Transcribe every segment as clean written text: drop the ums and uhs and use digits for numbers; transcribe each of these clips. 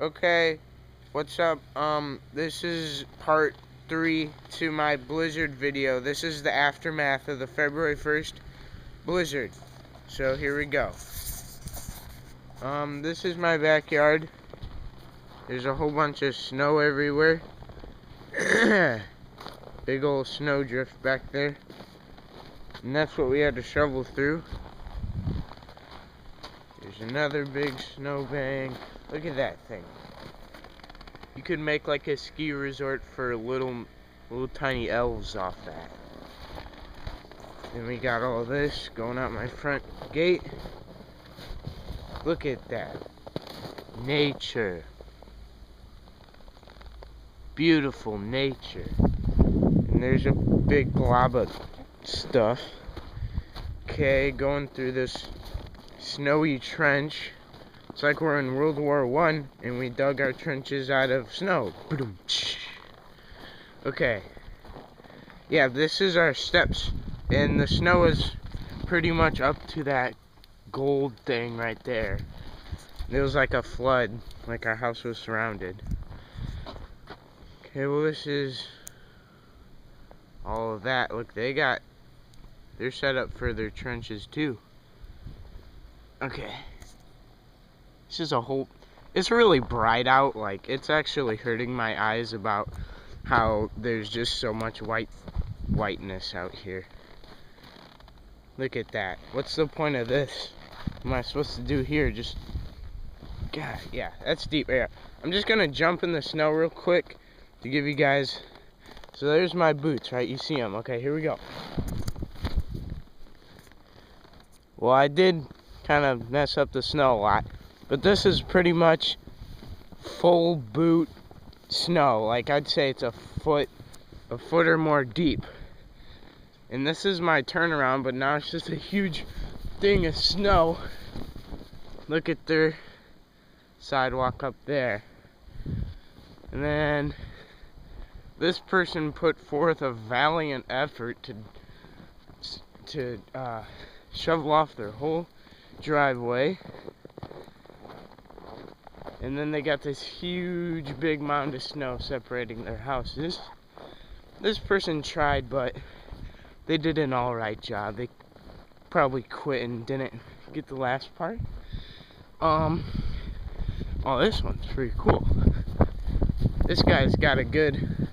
Okay, what's up? This is part 3 to my blizzard video. This is the aftermath of the February 1st blizzard. So here we go. This is my backyard. There's a whole bunch of snow everywhere. Big old snowdrift back there. And that's what we had to shovel through. There's another big snowbank. Look at that thing. You could make like a ski resort for little tiny elves off that. Then we got all this going out my front gate. Look at that. Nature. Beautiful nature. And there's a big glob of stuff. Okay, going through this snowy trench. It's like we're in World War I and we dug our trenches out of snow. Okay. Yeah, this is our steps. And the snow is pretty much up to that gold thing right there. It was like a flood, like our house was surrounded. Okay, well this is all of that. Look, they're set up for their trenches too. Okay. This is it's really bright out. Like, it's actually hurting my eyes about how there's just so much whiteness out here. Look at that. What's the point of this? What am I supposed to do here? God, yeah, that's deep. Yeah. I'm just gonna jump in the snow real quick to give you guys. So there's my boots, right? You see them. Okay, here we go. Well, I did kind of mess up the snow a lot, but this is pretty much full boot snow. Like, I'd say it's a foot or more deep. And this is my turnaround, but now it's just a huge thing of snow. Look at their sidewalk up there. And then this person put forth a valiant effort to shovel off their whole driveway. And then they got this huge big mound of snow separating their houses. This person tried, but they did an alright job. They probably quit and didn't get the last part. Oh, this one's pretty cool. This guy's got a good,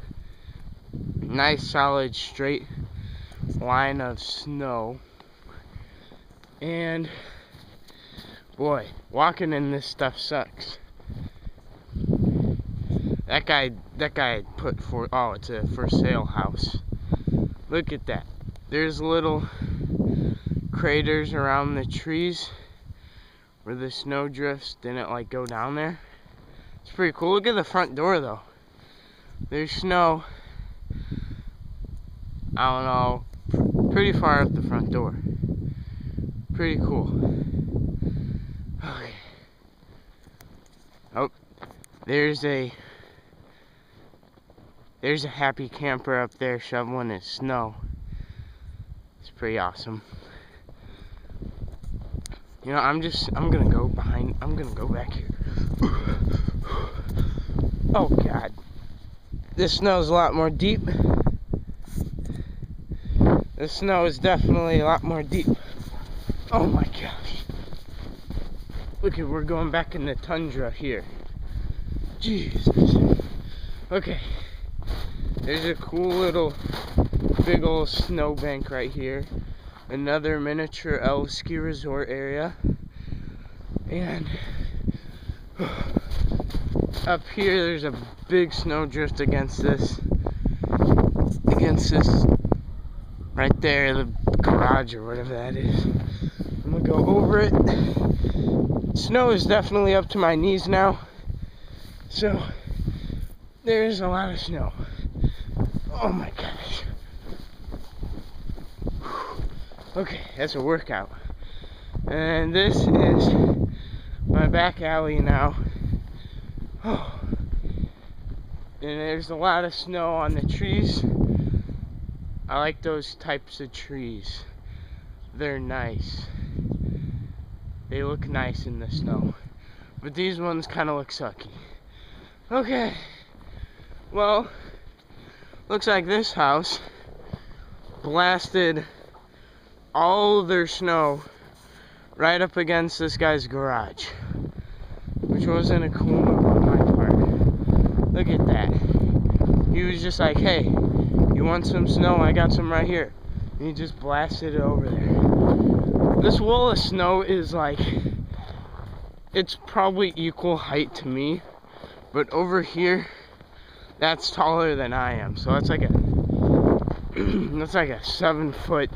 nice, solid, straight line of snow. And boy, walking in this stuff sucks. That guy put for, oh, it's a for sale house. Look at that. There's little craters around the trees where the snow drifts didn't like go down there. It's pretty cool. Look at the front door though. There's snow, I don't know, pretty far up the front door. Pretty cool. Okay. Oh, there's a happy camper up there shoveling his snow. It's pretty awesome. You know, I'm gonna go back here. Oh God. This snow's a lot more deep. The snow is definitely a lot more deep. Oh my gosh. Look at, we're going back in the tundra here. Jesus. Okay. There's a cool little big old snowbank right here. Another miniature elf ski resort area. And up here there's a big snowdrift against this right there, the garage or whatever that is. I'm gonna go over it. Snow is definitely up to my knees now. So there's a lot of snow. Oh my gosh. Okay, that's a workout. And this is my back alley now. Oh. And there's a lot of snow on the trees. I like those types of trees. They're nice. They look nice in the snow. But these ones kind of look sucky. Okay. Well, looks like this house blasted all of their snow right up against this guy's garage, which wasn't a cool move on my part. Look at that. He was just like, hey, you want some snow? I got some right here. And he just blasted it over there. This wall of snow is like, it's probably equal height to me, but over here, that's taller than I am. So that's like a that's like a 7-foot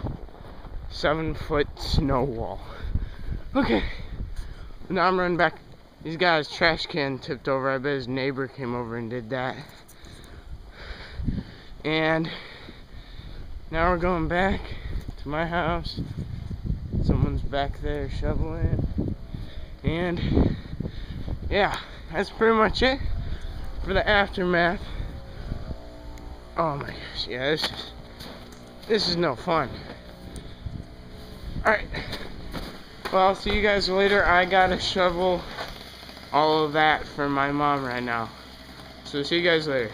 snow wall. Okay, now I'm running back. He's got his trash can tipped over. I bet his neighbor came over and did that. And now we're going back to my house. Someone's back there shoveling. And yeah, that's pretty much it for the aftermath. Oh my gosh, yeah, this is no fun. Alright, well, I'll see you guys later. I gotta shovel all of that for my mom right now. So see you guys later.